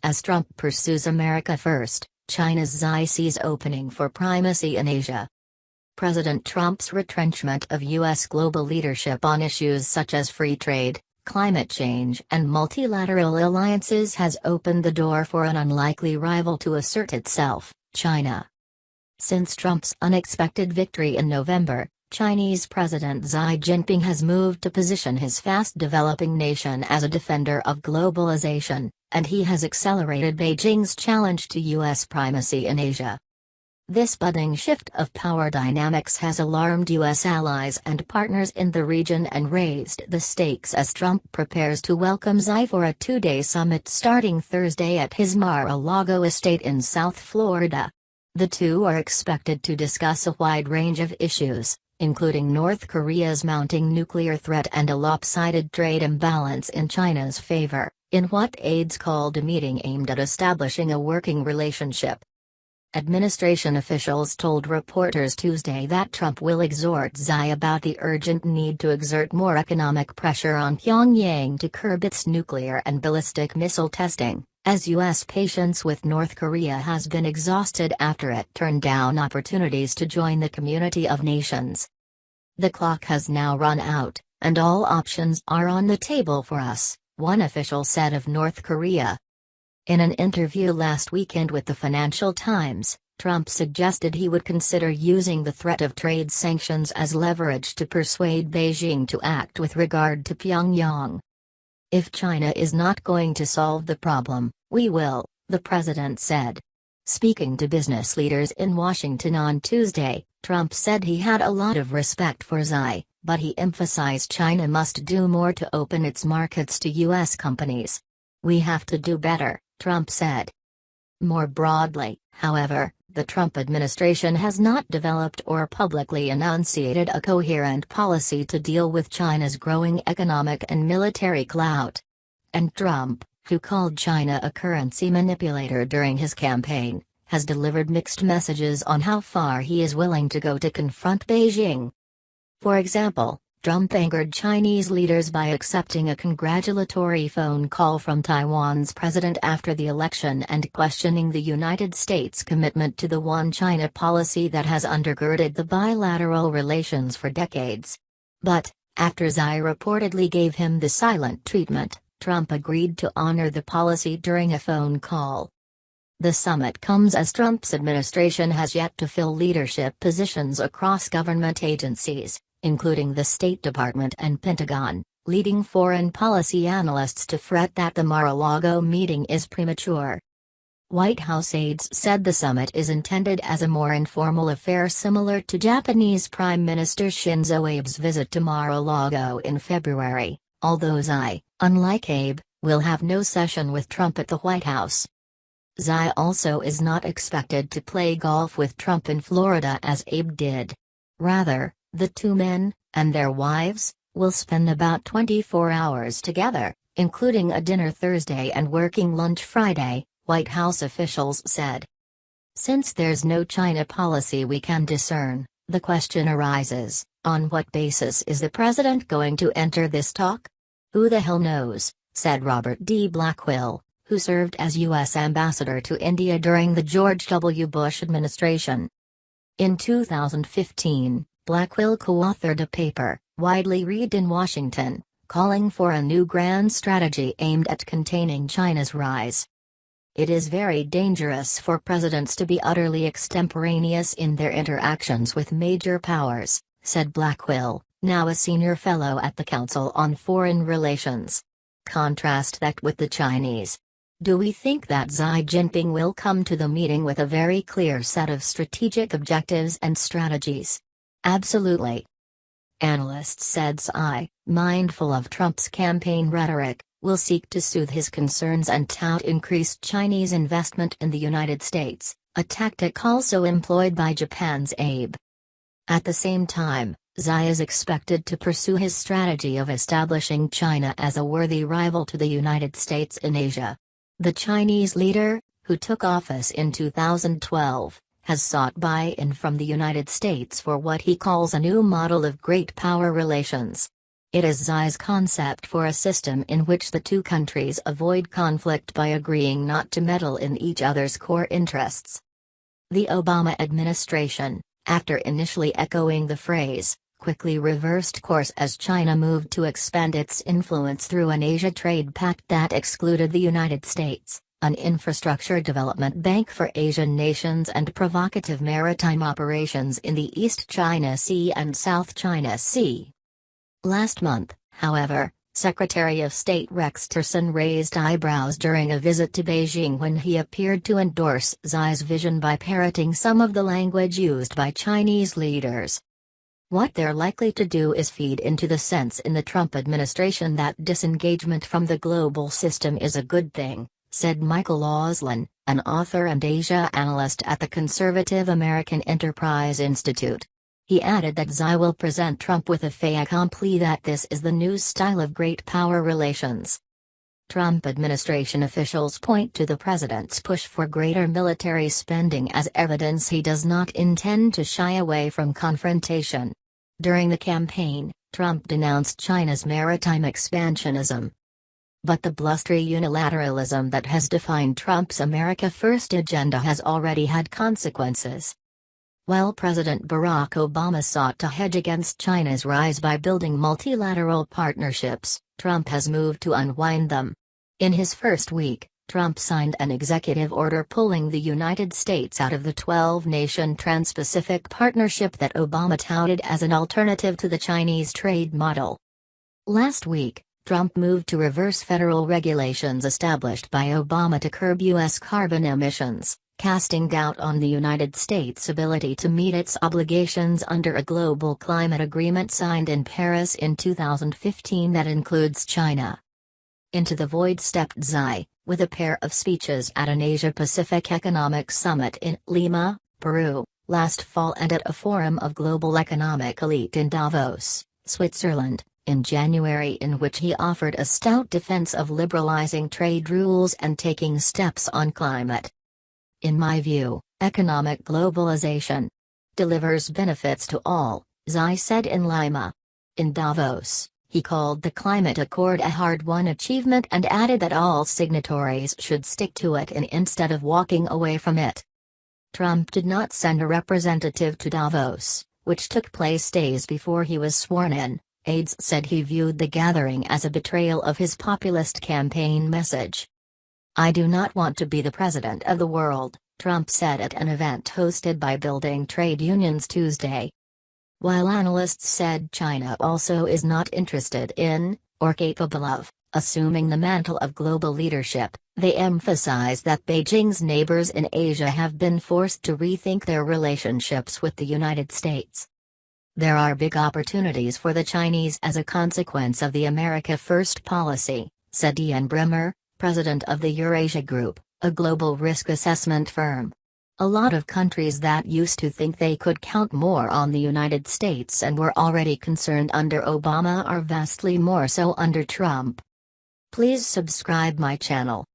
As Trump pursues America first, China's Xi sees opening for primacy in Asia. President Trump's retrenchment of U.S. global leadership on issues such as free trade, climate change and multilateral alliances has opened the door for an unlikely rival to assert itself, China. Since Trump's unexpected victory in November, Chinese President Xi Jinping has moved to position his fast-developing nation as a defender of globalization, and he has accelerated Beijing's challenge to U.S. primacy in Asia. This budding shift of power dynamics has alarmed U.S. allies and partners in the region and raised the stakes as Trump prepares to welcome Xi for a two-day summit starting Thursday at his Mar-a-Lago estate in South Florida. The two are expected to discuss a wide range of issues, including North Korea's mounting nuclear threat and a lopsided trade imbalance in China's favor, in what aides called a meeting aimed at establishing a working relationship. Administration officials told reporters Tuesday that Trump will exhort Xi about the urgent need to exert more economic pressure on Pyongyang to curb its nuclear and ballistic missile testing, as U.S. patience with North Korea has been exhausted after it turned down opportunities to join the community of nations. "The clock has now run out, and all options are on the table for us," one official said of North Korea. In an interview last weekend with the Financial Times, Trump suggested he would consider using the threat of trade sanctions as leverage to persuade Beijing to act with regard to Pyongyang. "If China is not going to solve the problem, we will," the president said. Speaking to business leaders in Washington on Tuesday, Trump said he had a lot of respect for Xi, but he emphasized China must do more to open its markets to U.S. companies. "We have to do better," Trump said. More broadly, however, the Trump administration has not developed or publicly enunciated a coherent policy to deal with China's growing economic and military clout. And Trump, who called China a currency manipulator during his campaign, has delivered mixed messages on how far he is willing to go to confront Beijing. For example, Trump angered Chinese leaders by accepting a congratulatory phone call from Taiwan's president after the election and questioning the United States' commitment to the One China policy that has undergirded the bilateral relations for decades. But, after Xi reportedly gave him the silent treatment, Trump agreed to honor the policy during a phone call. The summit comes as Trump's administration has yet to fill leadership positions across government agencies, including the State Department and Pentagon, leading foreign policy analysts to fret that the Mar-a-Lago meeting is premature. White House aides said the summit is intended as a more informal affair similar to Japanese Prime Minister Shinzo Abe's visit to Mar-a-Lago in February, although Xi, unlike Abe, will have no session with Trump at the White House. Xi also is not expected to play golf with Trump in Florida as Abe did. Rather, the two men, and their wives, will spend about 24 hours together, including a dinner Thursday and working lunch Friday, White House officials said. Since there's no China policy we can discern, the question arises, on what basis is the president going to enter this talk? "Who the hell knows," said Robert D. Blackwell, who served as U.S. ambassador to India during the George W. Bush administration. In 2015, Blackwell co-authored a paper, widely read in Washington, calling for a new grand strategy aimed at containing China's rise. "It is very dangerous for presidents to be utterly extemporaneous in their interactions with major powers," said Blackwell, now a senior fellow at the Council on Foreign Relations. Contrast that with the Chinese. Do we think that Xi Jinping will come to the meeting with a very clear set of strategic objectives and strategies? Absolutely. Analysts said Xi, mindful of Trump's campaign rhetoric, will seek to soothe his concerns and tout increased Chinese investment in the United States, a tactic also employed by Japan's Abe. At the same time, Xi is expected to pursue his strategy of establishing China as a worthy rival to the United States in Asia. The Chinese leader, who took office in 2012, has sought buy-in from the United States for what he calls a new model of great power relations. It is Xi's concept for a system in which the two countries avoid conflict by agreeing not to meddle in each other's core interests. The Obama administration, after initially echoing the phrase, quickly reversed course as China moved to expand its influence through an Asia trade pact that excluded the United States, an infrastructure development bank for Asian nations, and provocative maritime operations in the East China Sea and South China Sea. Last month, however, Secretary of State Rex Tillerson raised eyebrows during a visit to Beijing when he appeared to endorse Xi's vision by parroting some of the language used by Chinese leaders. What they're likely to do is feed into the sense in the Trump administration that disengagement from the global system is a good thing, said Michael Auslin, an author and Asia analyst at the conservative American Enterprise Institute. He added that Xi will present Trump with a fait accompli that this is the new style of great power relations. Trump administration officials point to the president's push for greater military spending as evidence he does not intend to shy away from confrontation. During the campaign, Trump denounced China's maritime expansionism. But the blustery unilateralism that has defined Trump's America First agenda has already had consequences. While President Barack Obama sought to hedge against China's rise by building multilateral partnerships, Trump has moved to unwind them. In his first week, Trump signed an executive order pulling the United States out of the 12-nation Trans-Pacific Partnership that Obama touted as an alternative to the Chinese trade model. Last week, Trump moved to reverse federal regulations established by Obama to curb U.S. carbon emissions, casting doubt on the United States' ability to meet its obligations under a global climate agreement signed in Paris in 2015 that includes China. Into the void stepped Xi, with a pair of speeches at an Asia-Pacific Economic Summit in Lima, Peru, last fall and at a forum of global economic elite in Davos, Switzerland, in January, in which he offered a stout defense of liberalizing trade rules and taking steps on climate. In my view, economic globalization delivers benefits to all, Xi said in Lima. In Davos, he called the climate accord a hard-won achievement and added that all signatories should stick to it instead of walking away from it. Trump did not send a representative to Davos, which took place days before he was sworn in. Aides said he viewed the gathering as a betrayal of his populist campaign message. "I do not want to be the president of the world," Trump said at an event hosted by Building Trade Unions Tuesday. While analysts said China also is not interested in, or capable of, assuming the mantle of global leadership, they emphasize that Beijing's neighbors in Asia have been forced to rethink their relationships with the United States. There are big opportunities for the Chinese as a consequence of the America First policy, said Ian Bremmer, president of the Eurasia Group, a global risk assessment firm. A lot of countries that used to think they could count more on the United States and were already concerned under Obama are vastly more so under Trump. Please subscribe my channel.